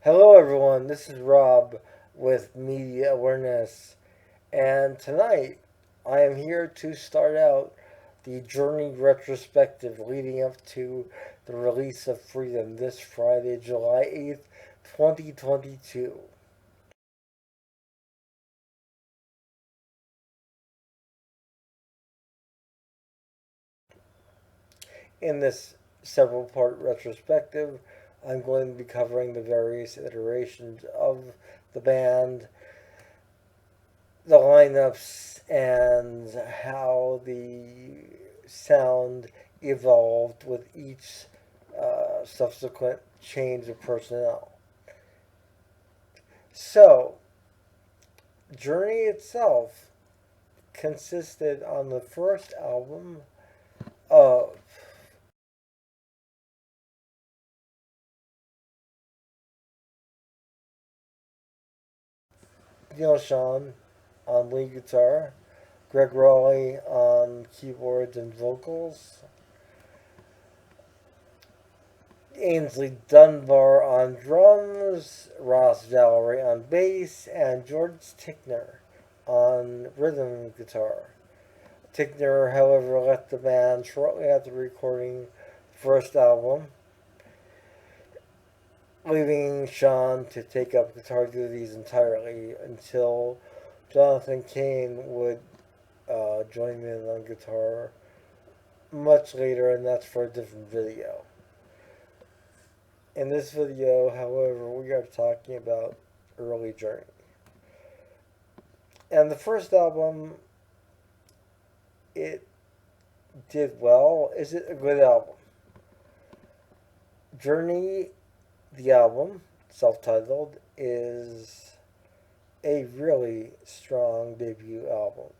Hello, everyone. This is Rob with Media Awareness, and tonight I am here to start out the Journey retrospective leading up to the release of Freedom this Friday, July 8th, 2022. In this several part retrospective, I'm going to be covering the various iterations of the band, the lineups, and how the sound evolved with each subsequent change of personnel. So, Journey itself consisted on the first album of Neil Sean on lead guitar, Greg Raleigh on keyboards and vocals, Ainsley Dunbar on drums, Ross Valerie on bass, and George Tickner on rhythm guitar. Tickner, however, left the band shortly after recording the first album, leaving Sean to take up guitar duties entirely until Jonathan Cain would join in on guitar much later, and that's for a different video. In this video, however, we are talking about early Journey. And the first album, it did well. Is it a good album? Journey, the album, self titled, is a really strong debut album.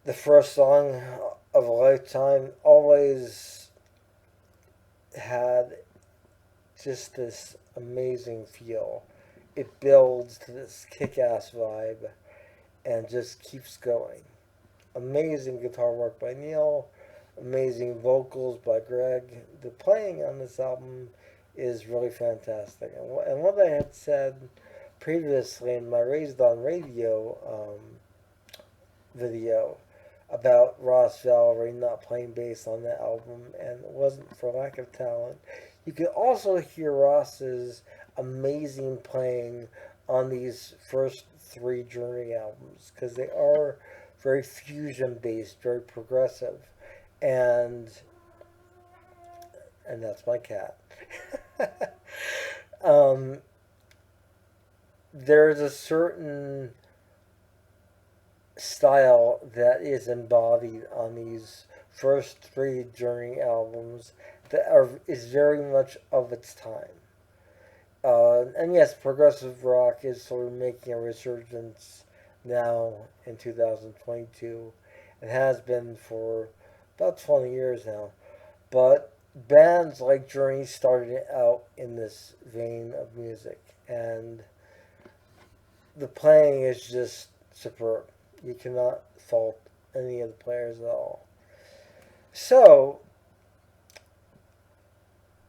The first song of a lifetime always had just this amazing feel. It builds to this kick ass vibe and just keeps going. Amazing guitar work by Neil, amazing vocals by Greg. The playing on this album is really fantastic. And what I had said previously in my Raised on Radio video about Ross Valerie not playing bass on that album, and it wasn't for lack of talent. You can also hear Ross's amazing playing on these first three Journey albums because they are very fusion based, very progressive, and and that's my cat. um, there's a certain style that is embodied on these first three Journey albums that is very much of its time. And yes, progressive rock is sort of making a resurgence now in 2022. It has been for about 20 years now. But bands like Journey started out in this vein of music, and the playing is just superb. You cannot fault any of the players at all. So,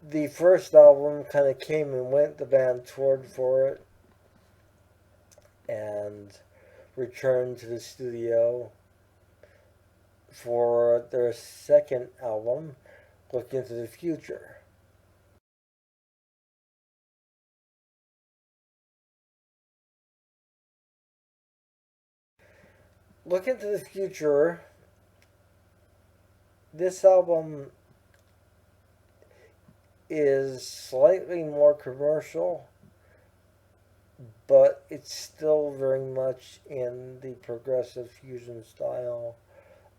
the first album kind of came and went. The band toured for it and returned to the studio for their second album, Look Into the Future. Look Into the Future, this album is slightly more commercial, but it's still very much in the progressive fusion style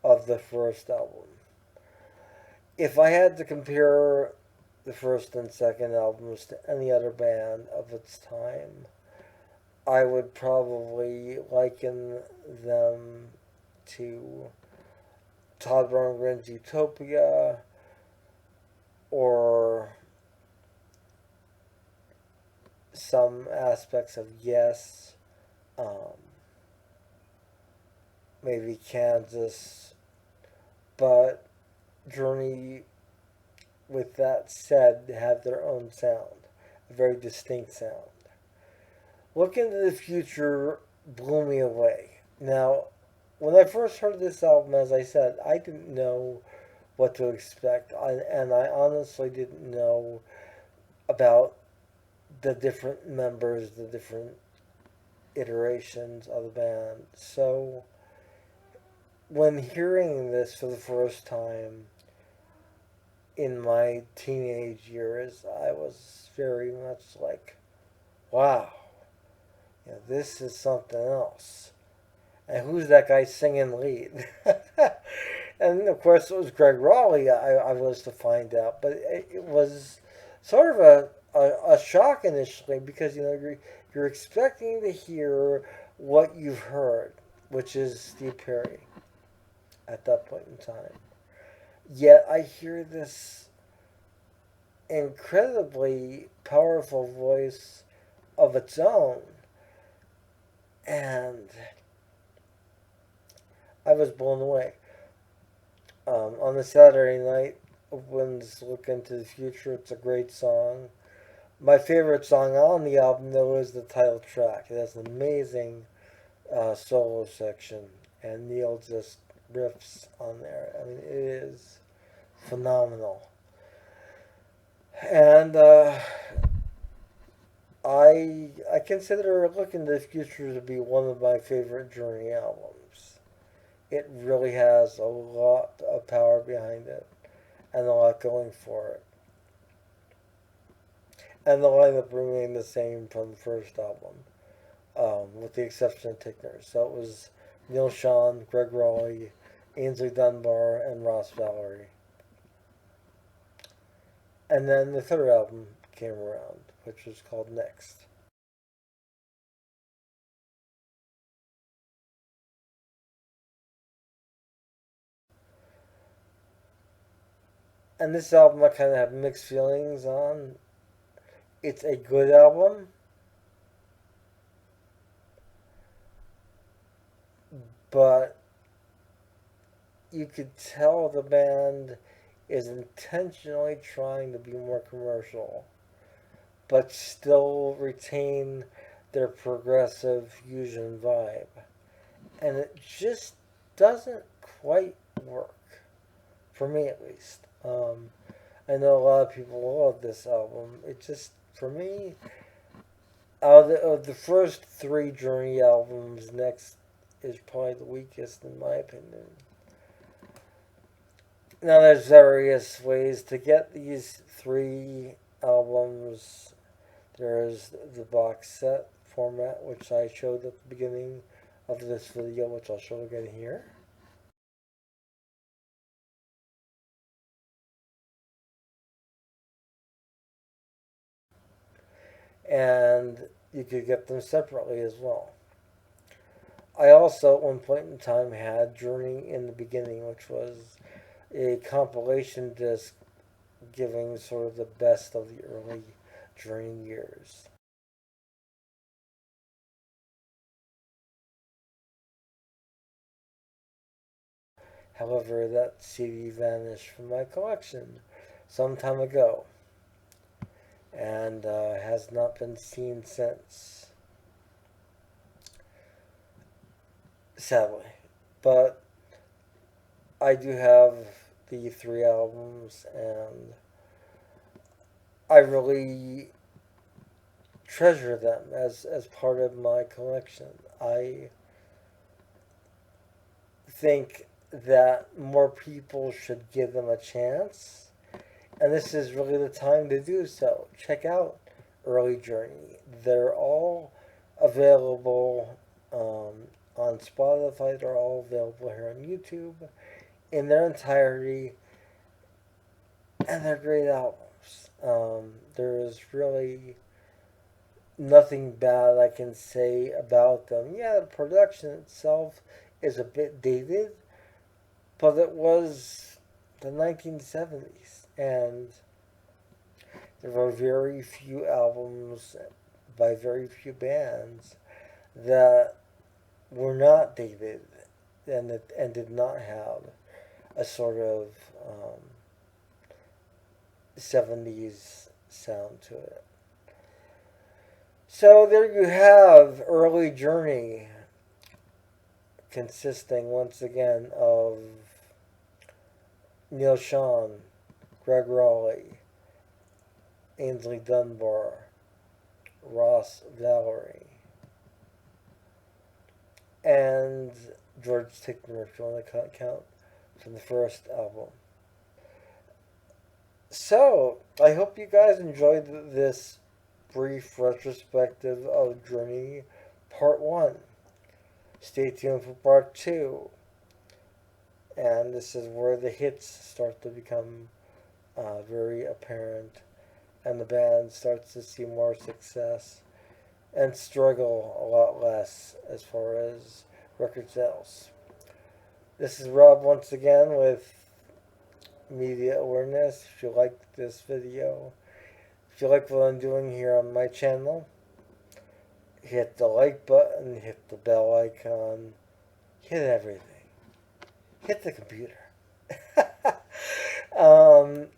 of the first album. If I had to compare the first and second albums to any other band of its time, I would probably liken them to Todd Rundgren's Utopia or some aspects of Yes, um, maybe Kansas, but Journey, with that said, have their own sound. a very distinct sound. Look into the Future blew me away. Now, when I first heard this album, as I said, I didn't know what to expect, and I honestly didn't know about the different members, the different iterations of the band. So, when hearing this for the first time in my teenage years, I was very much like, wow, this is something else. And who's that guy singing lead? And of course, it was Greg Raleigh, I was to find out. But it was sort of a shock initially because, you're expecting to hear what you've heard, which is Steve Perry at that point in time. Yet I hear this incredibly powerful voice of its own, and I was blown away. On the Saturday night, When's Look Into the Future, it's a great song. My favorite song on the album, though, is the title track. It has an amazing solo section, and Neil just riffs on there. I mean, it is phenomenal. And I consider Look Into the Future to be one of my favorite Journey albums. It really has a lot of power behind it and a lot going for it. And the lineup remained the same from the first album, with the exception of Tickner. So it was Neil Sean, Greg Raleigh, Ainsley Dunbar, and Ross Valerie. And then the third album came around, which was called Next. And this album I kind of have mixed feelings on. It's a good album, but you could tell the band is intentionally trying to be more commercial, but still retain their progressive fusion vibe. And it just doesn't quite work, for me at least. I know a lot of people love this album. It just, for me, out of the first three Journey albums, Next is probably the weakest in my opinion. Now, there's various ways to get these three albums. There's the box set format, which I showed at the beginning of this video, which I'll show again here. And you could get them separately as well. I also, at one point in time, had Journey in the Beginning, which was a compilation disc giving sort of the best of the early Journey years. However, that CD vanished from my collection some time ago and has not been seen since, sadly. But I do have the three albums, and I really treasure them as part of my collection. I think that more people should give them a chance, and this is really the time to do so. Check out Early Journey. They're all available on Spotify, they're all available here on YouTube in their entirety, and they're great albums. There is really nothing bad I can say about them. Yeah, the production itself is a bit dated, but it was the 1970s, and there were very few albums by very few bands that were not dated and did not have a sort of 70s sound to it. So there you have Early Journey, consisting once again of Neil Sean, Greg Raleigh, Ainsley Dunbar, Ross Valerie, and George Tickner, if you want to count from the first album. So, I hope you guys enjoyed this brief retrospective of Journey Part 1. Stay tuned for Part 2. And this is where the hits start to become very apparent, and the band starts to see more success and struggle a lot less as far as record sales. This is Rob once again with Media Awareness. If you like this video, if you like what I'm doing here on my channel, hit the like button, hit the bell icon, hit everything. Hit the computer.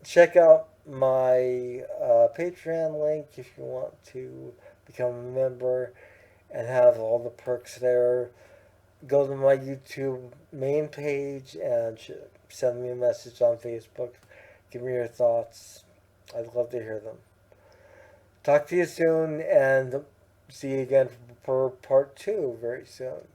Check out my Patreon link if you want to become a member and have all the perks there. Go to my YouTube main page and send me a message on Facebook. Give me your thoughts. I'd love to hear them. Talk to you soon and see you again for part 2 very soon.